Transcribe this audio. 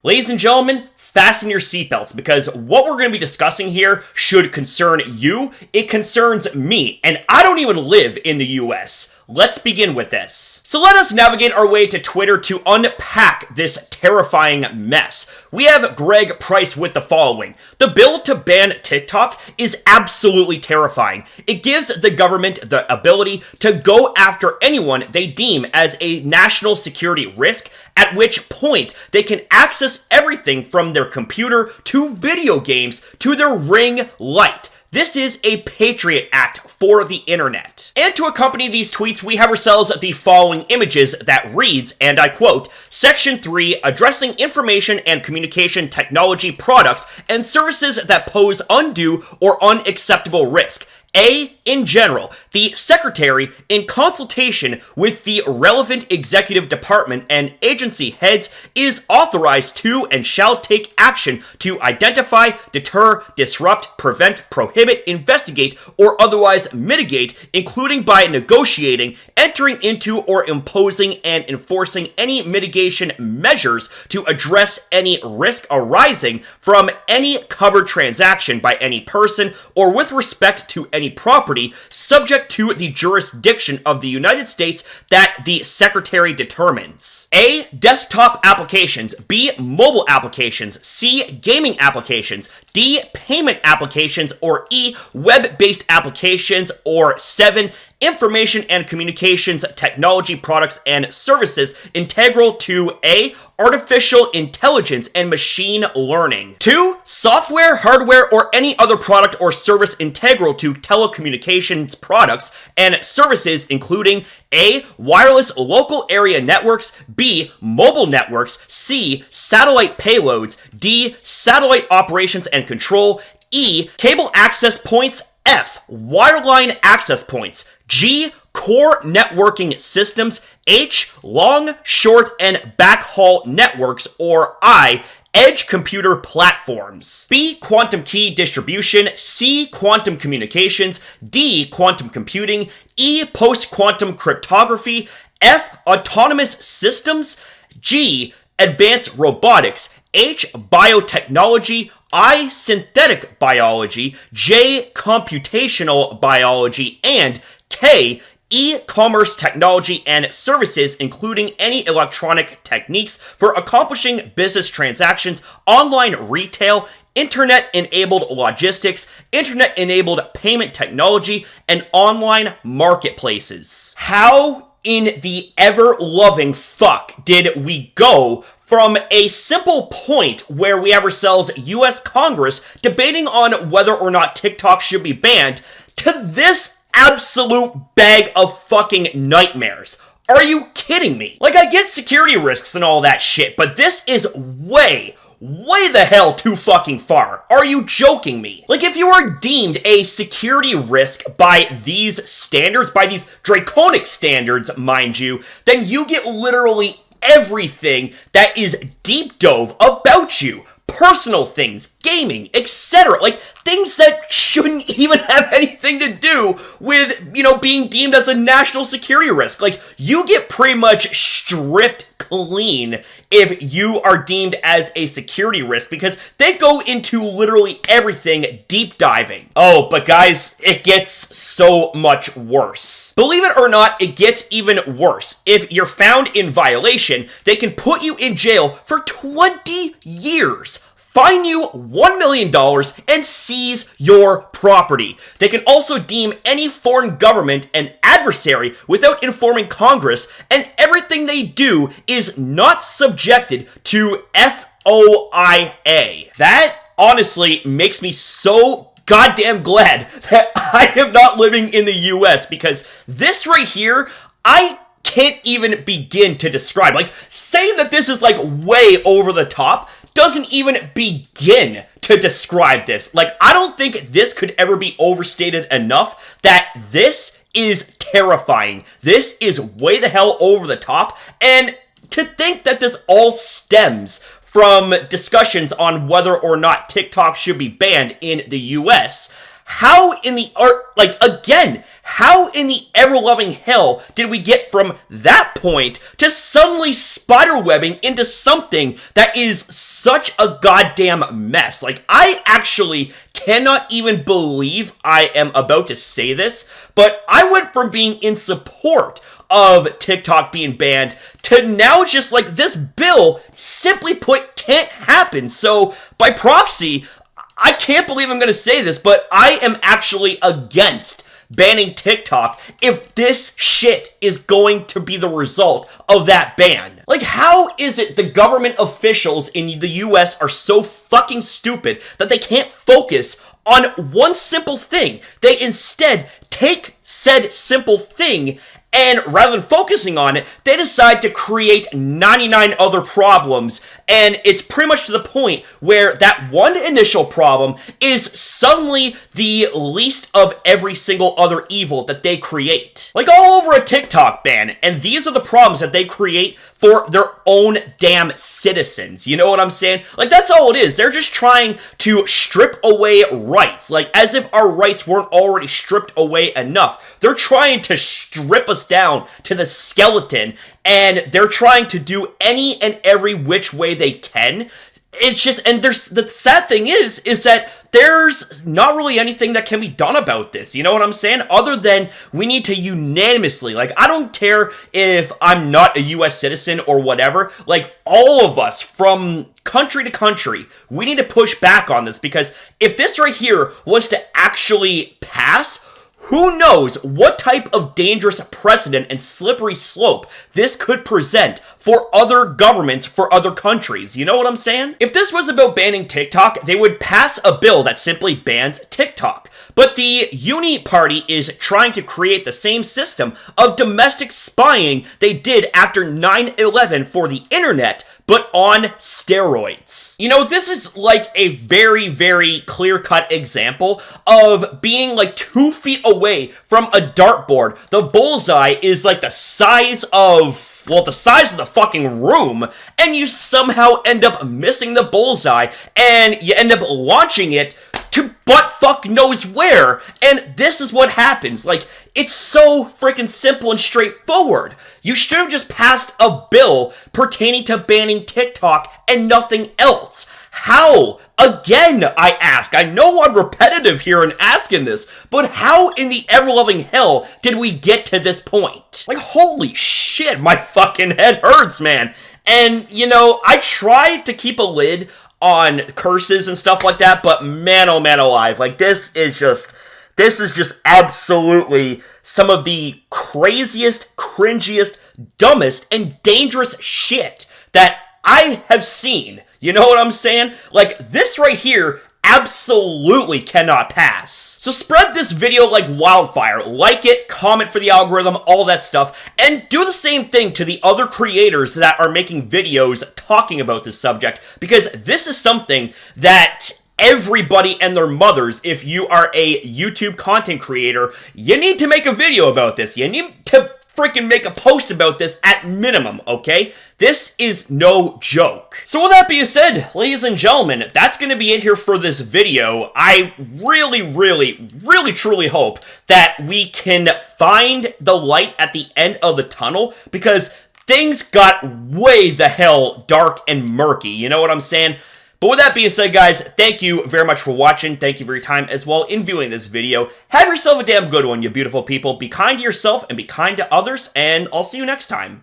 Ladies and gentlemen, fasten your seatbelts because what we're going to be discussing here should concern you. It concerns me, and I don't even live in the US. Let's begin with this. So let us navigate our way to Twitter to unpack this terrifying mess. We have Greg Price with the following. The bill to ban TikTok is absolutely terrifying. It gives the government the ability to go after anyone they deem as a national security risk, at which point they can access everything from their computer to video games to their Ring light. This is a Patriot Act for the internet. And to accompany these tweets, we have ourselves the following images that reads, and I quote, Section 3, addressing information and communication technology products and services that pose undue or unacceptable risk. A, in general, the Secretary, in consultation with the relevant executive department and agency heads, is authorized to and shall take action to identify, deter, disrupt, prevent, prohibit, investigate, or otherwise mitigate, including by negotiating, entering into, or imposing and enforcing any mitigation measures to address any risk arising from any covered transaction by any person or with respect to any property subject to the jurisdiction of the United States that the Secretary determines. A, desktop applications. B, mobile applications. C, gaming applications. D, payment applications. Or E, web-based applications. Or 7, information and communications technology products and services integral to A, artificial intelligence and machine learning. 2, software, hardware, or any other product or service integral to telecommunications products and services including A, wireless local area networks, B, mobile networks, C, satellite payloads, D, satellite operations and control, E, cable access points, F, wireline access points, G, core networking systems, H, long, short, and backhaul networks, or I, edge computer platforms. B, quantum key distribution, C, quantum communications, D, quantum computing, E, post-quantum cryptography, F, autonomous systems, G, advanced robotics, H, biotechnology, I, synthetic biology, J, computational biology, and K, e-commerce technology and services, including any electronic techniques for accomplishing business transactions, online retail, internet-enabled logistics, internet-enabled payment technology, and online marketplaces. How in the ever-loving fuck did we go from a simple point where we have ourselves US Congress debating on whether or not TikTok should be banned to this absolute bag of fucking nightmares? Are you kidding me? Like, I get security risks and all that shit, but this is way the hell too fucking far. Are you joking me? Like, if you are deemed a security risk by these standards, by these draconic standards, mind you, then you get literally everything that is deep dove about you. Personal things, gaming, etc. Like, things that shouldn't even have anything to do with, being deemed as a national security risk. Like, you get pretty much stripped clean if you are deemed as a security risk because they go into literally everything deep diving. Oh, but guys, it gets so much worse. Believe it or not, it gets even worse. If you're found in violation, they can put you in jail for 20 years. Fine you $1 million and seize your property. They can also deem any foreign government an adversary without informing Congress, and everything they do is not subjected to FOIA. That honestly makes me so goddamn glad that I am not living in the US, because this right here, I can't even begin to describe. Like, saying that this is like way over the top doesn't even begin to describe this. Like, I don't think this could ever be overstated enough that this is terrifying. This is way the hell over the top. And to think that this all stems from discussions on whether or not TikTok should be banned in the US, How in the how in the ever-loving hell did we get from that point to suddenly spiderwebbing into something that is such a goddamn mess? Like, I actually cannot even believe I am about to say this, but I went from being in support of TikTok being banned to now just like, this bill, simply put, can't happen. So, by proxy, I can't believe I'm going to say this, but I am actually against banning TikTok if this shit is going to be the result of that ban. Like, how is it the government officials in the US are so fucking stupid that they can't focus on one simple thing? They instead take said simple thing, and rather than focusing on it, they decide to create 99 other problems, and it's pretty much to the point where that one initial problem is suddenly the least of every single other evil that they create. Like, all over a TikTok ban, and these are the problems that they create for their own damn citizens. You know what I'm saying? Like, that's all it is. They're just trying to strip away rights, like, as if our rights weren't already stripped away enough. They're trying to strip us down to the skeleton, and they're trying to do any and every which way they can. It's just, and the sad thing is that there's not really anything that can be done about this, you know what I'm saying? Other than we need to unanimously, like, I don't care if I'm not a US citizen or whatever, like, all of us from country to country, we need to push back on this, because if this right here was to actually pass, who knows what type of dangerous precedent and slippery slope this could present for other governments, for other countries. You know what I'm saying? If this was about banning TikTok, they would pass a bill that simply bans TikTok. But the Uni Party is trying to create the same system of domestic spying they did after 9/11 for the internet, but on steroids. You know, this is like a very, very clear-cut example of being like 2 feet away from a dartboard. The bullseye is like the size of, well, the size of the fucking room, and you somehow end up missing the bullseye, and you end up launching it to butt fuck knows where, and this is what happens. Like, it's so freaking simple and straightforward. You should have just passed a bill pertaining to banning TikTok and nothing else. How? Again, I ask. I know I'm repetitive here in asking this, but how in the ever-loving hell did we get to this point? Like, holy shit, my fucking head hurts, man. And, you know, I tried to keep a lid on curses and stuff like that, but man, oh man alive, like, this is just absolutely some of the craziest, cringiest, dumbest, and dangerous shit that I have seen. You know what I'm saying? Like, this right here absolutely cannot pass. So spread this video like wildfire. Like it, comment for the algorithm, all that stuff, and do the same thing to the other creators that are making videos talking about this subject, because this is something that everybody and their mothers, if you are a YouTube content creator, you need to make a video about this. You need to freaking make a post about this at minimum, okay? This is no joke. So with that being said, ladies and gentlemen, that's going to be it here for this video. I really, truly hope that we can find the light at the end of the tunnel, because things got way the hell dark and murky, you know what I'm saying? But with that being said, guys, thank you very much for watching. Thank you for your time as well in viewing this video. Have yourself a damn good one, you beautiful people. Be kind to yourself and be kind to others, and I'll see you next time.